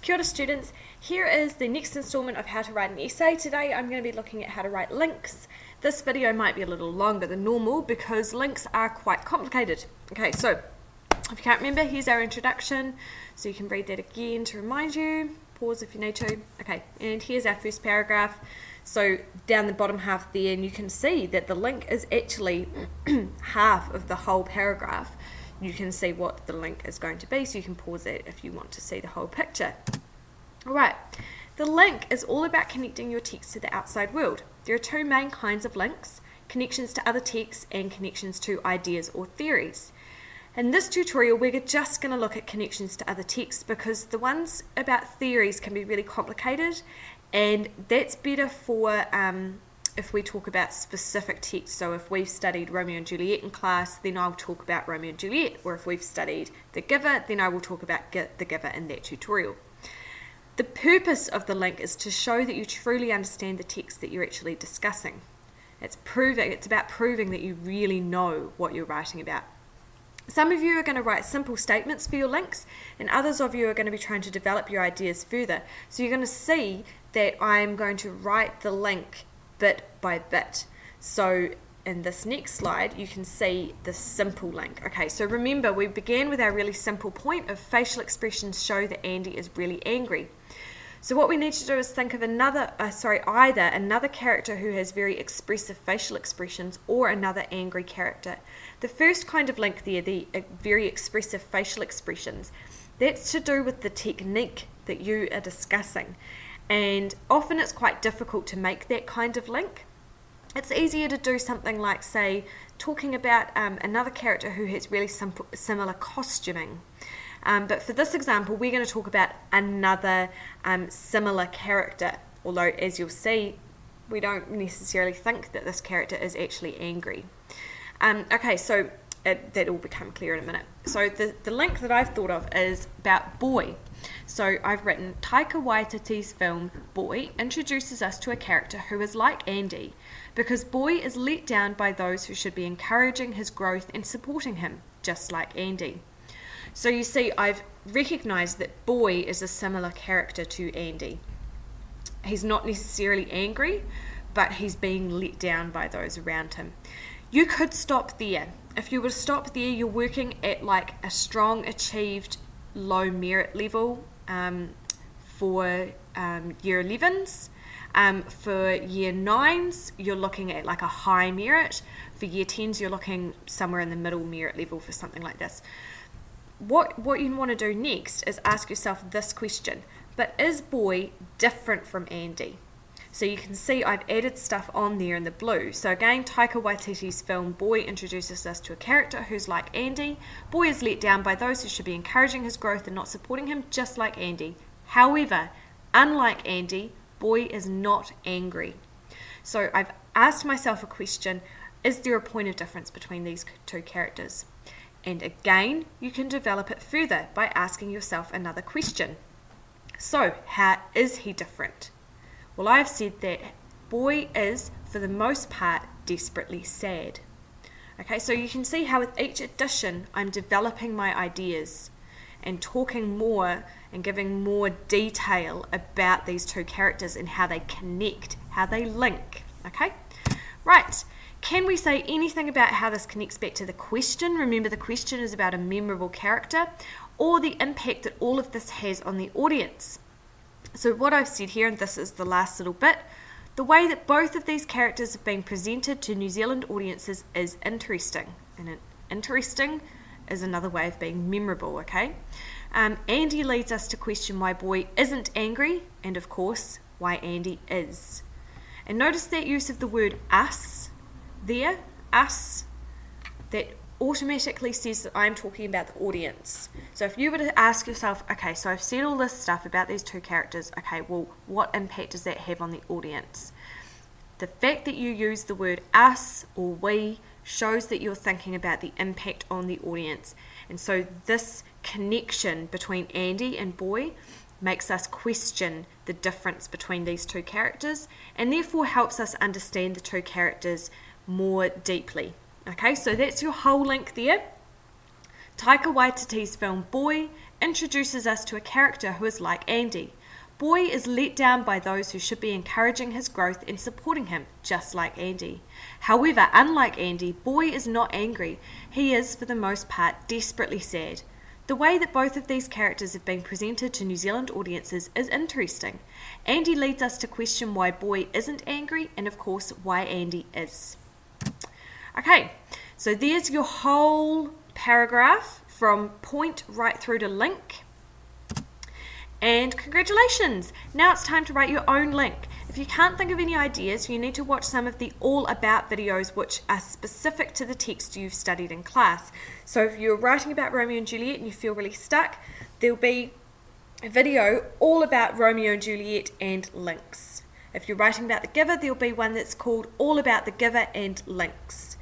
Kia ora students, here is the next instalment of how to write an essay. Today I'm going to be looking at how to write links. This video might be a little longer than normal because links are quite complicated. Okay, so if you can't remember, here's our introduction, so you can read that again to remind you. Pause if you need to. Okay, and here's our first paragraph. So down the bottom half there, and you can see that the link is actually half of the whole paragraph. You can see what the link is going to be, so you can pause it if you want to see the whole picture. Alright, the link is all about connecting your text to the outside world. There are two main kinds of links: connections to other texts and connections to ideas or theories. In this tutorial, we're just going to look at connections to other texts because the ones about theories can be really complicated, and that's better for if we talk about specific texts. So if we've studied Romeo and Juliet in class, then I'll talk about Romeo and Juliet, or if we've studied The Giver, then I will talk about The Giver in that tutorial. The purpose of the link is to show that you truly understand the text that you're actually discussing. It's about proving that you really know what you're writing about. Some of you are going to write simple statements for your links, and others of you are going to be trying to develop your ideas further. So you're going to see that I'm going to write the link bit by bit. So in this next slide, you can see the simple link. Okay, so remember, we began with our really simple point of facial expressions show that Andy is really angry. So what we need to do is think of either another character who has very expressive facial expressions or another angry character. The first kind of link there, the very expressive facial expressions, that's to do with the technique that you are discussing. And often it's quite difficult to make that kind of link. It's easier to do something like, say, talking about another character who has really similar costuming. But for this example, we're going to talk about another similar character, although as you'll see, we don't necessarily think that this character is actually angry. Okay, so that will become clear in a minute. So the link that I've thought of is about Boy. So I've written, Taika Waititi's film Boy introduces us to a character who is like Andy, because Boy is let down by those who should be encouraging his growth and supporting him, just like Andy. So you see, I've recognised that Boy is a similar character to Andy. He's not necessarily angry, but he's being let down by those around him. You could stop there. If you were to stop there, you're working at like a strong achieved low merit level for year 11s. For year 9s, you're looking at like a high merit. For year 10s, you're looking somewhere in the middle merit level for something like this. What you want to do next is ask yourself this question: but is Boy different from Andy? So you can see I've added stuff on there in the blue. So again, Taika Waititi's film Boy introduces us to a character who's like Andy. Boy is let down by those who should be encouraging his growth and not supporting him, just like Andy. However, unlike Andy, Boy is not angry. So I've asked myself a question: is there a point of difference between these two characters? And again, you can develop it further by asking yourself another question. So, how is he different? Well, I've said that Boy is, for the most part, desperately sad. Okay, so you can see how with each addition, I'm developing my ideas and talking more and giving more detail about these two characters and how they connect, how they link. Okay, right. Can we say anything about how this connects back to the question? Remember, the question is about a memorable character, or the impact that all of this has on the audience. So what I've said here, and this is the last little bit, the way that both of these characters have been presented to New Zealand audiences is interesting. And interesting is another way of being memorable, okay? Andy leads us to question why Boy isn't angry, and of course, why Andy is. And notice that use of the word us there, us, that automatically says that I'm talking about the audience. So if you were to ask yourself, okay, so I've said all this stuff about these two characters, okay, well, what impact does that have on the audience? The fact that you use the word us or we shows that you're thinking about the impact on the audience. And so this connection between Andy and Boy makes us question the difference between these two characters, and therefore helps us understand the two characters more deeply. Okay, so that's your whole link there. Taika Waititi's film Boy introduces us to a character who is like Andy. Boy is let down by those who should be encouraging his growth and supporting him, just like Andy. However, unlike Andy, Boy is not angry. He is, for the most part, desperately sad. The way that both of these characters have been presented to New Zealand audiences is interesting. Andy leads us to question why Boy isn't angry, and of course, why Andy is. Okay, so there's your whole paragraph from point right through to link. And congratulations! Now it's time to write your own link. If you can't think of any ideas, you need to watch some of the all about videos which are specific to the text you've studied in class. So if you're writing about Romeo and Juliet and you feel really stuck, there'll be a video all about Romeo and Juliet and links. If you're writing about The Giver, there'll be one that's called All About The Giver and Links.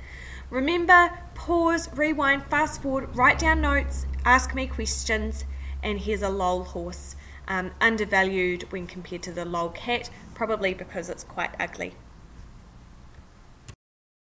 Remember, pause, rewind, fast forward, write down notes, ask me questions, and here's a lol horse. Undervalued when compared to the lol cat, probably because it's quite ugly.